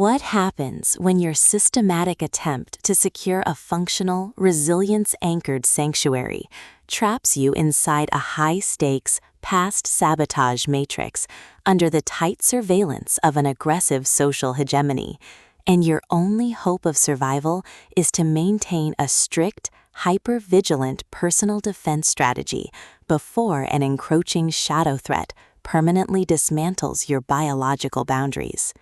What happens when your systematic attempt to secure a functional, resilience-anchored sanctuary traps you inside a high-stakes, past sabotage matrix under the tight surveillance of an aggressive social hegemony, and your only hope of survival is to maintain a strict, hyper-vigilant personal defense strategy before an encroaching shadow threat permanently dismantles your biological boundaries?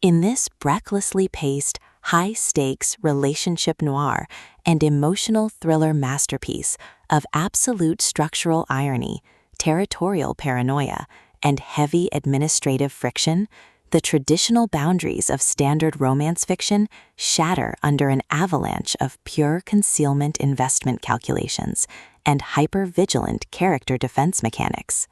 In this recklessly paced, high-stakes relationship noir and emotional thriller masterpiece of absolute structural irony, territorial paranoia, and heavy administrative friction, the traditional boundaries of standard romance fiction shatter under an avalanche of pure concealment investment calculations and hyper-vigilant character defense mechanics.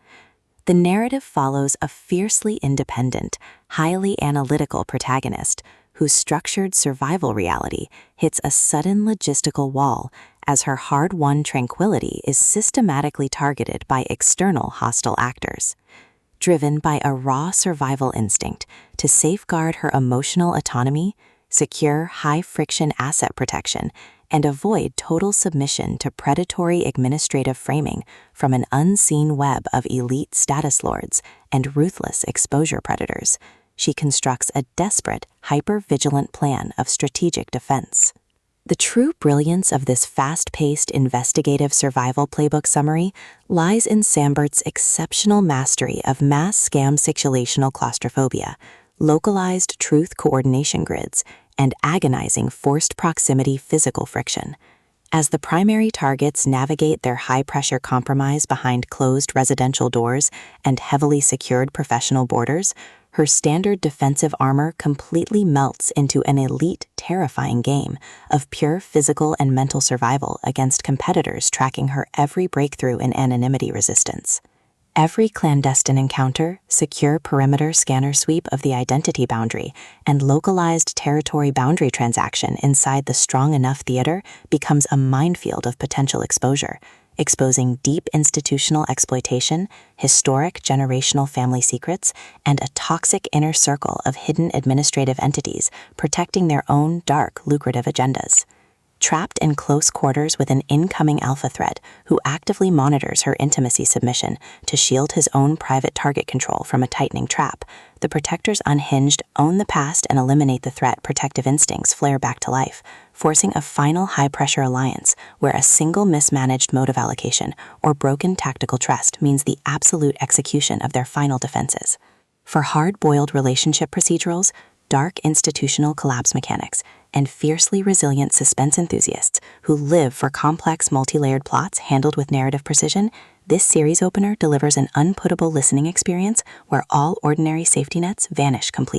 The narrative follows a fiercely independent, highly analytical protagonist whose structured survival reality hits a sudden logistical wall as her hard-won tranquility is systematically targeted by external hostile actors. Driven by a raw survival instinct to safeguard her emotional autonomy, secure high-friction asset protection, and avoid total submission to predatory administrative framing from an unseen web of elite status lords and ruthless exposure predators, she constructs a desperate, hyper-vigilant plan of strategic defense. The true brilliance of this fast-paced investigative survival playbook summary lies in Samberts' exceptional mastery of mass scam situational claustrophobia, localized truth coordination grids, and agonizing forced proximity physical friction. As the primary targets navigate their high-pressure compromise behind closed residential doors and heavily secured professional borders, her standard defensive armor completely melts into an elite, terrifying game of pure physical and mental survival against competitors tracking her every breakthrough in anonymity resistance. Every clandestine encounter, secure perimeter scanner sweep of the identity boundary, and localized territory boundary transaction inside the strong enough theater becomes a minefield of potential exposure, exposing deep institutional exploitation, historic generational family secrets, and a toxic inner circle of hidden administrative entities protecting their own dark, lucrative agendas. Trapped in close quarters with an incoming alpha threat who actively monitors her intimacy submission to shield his own private target control from a tightening trap, the Protector's unhinged own the past and eliminate the threat protective instincts flare back to life, forcing a final high-pressure alliance where a single mismanaged motive allocation or broken tactical trust means the absolute execution of their final defenses. For hard-boiled relationship procedurals, dark institutional collapse mechanics, and fiercely resilient suspense enthusiasts who live for complex multi-layered plots handled with narrative precision, this series opener delivers an unputtable listening experience where all ordinary safety nets vanish completely.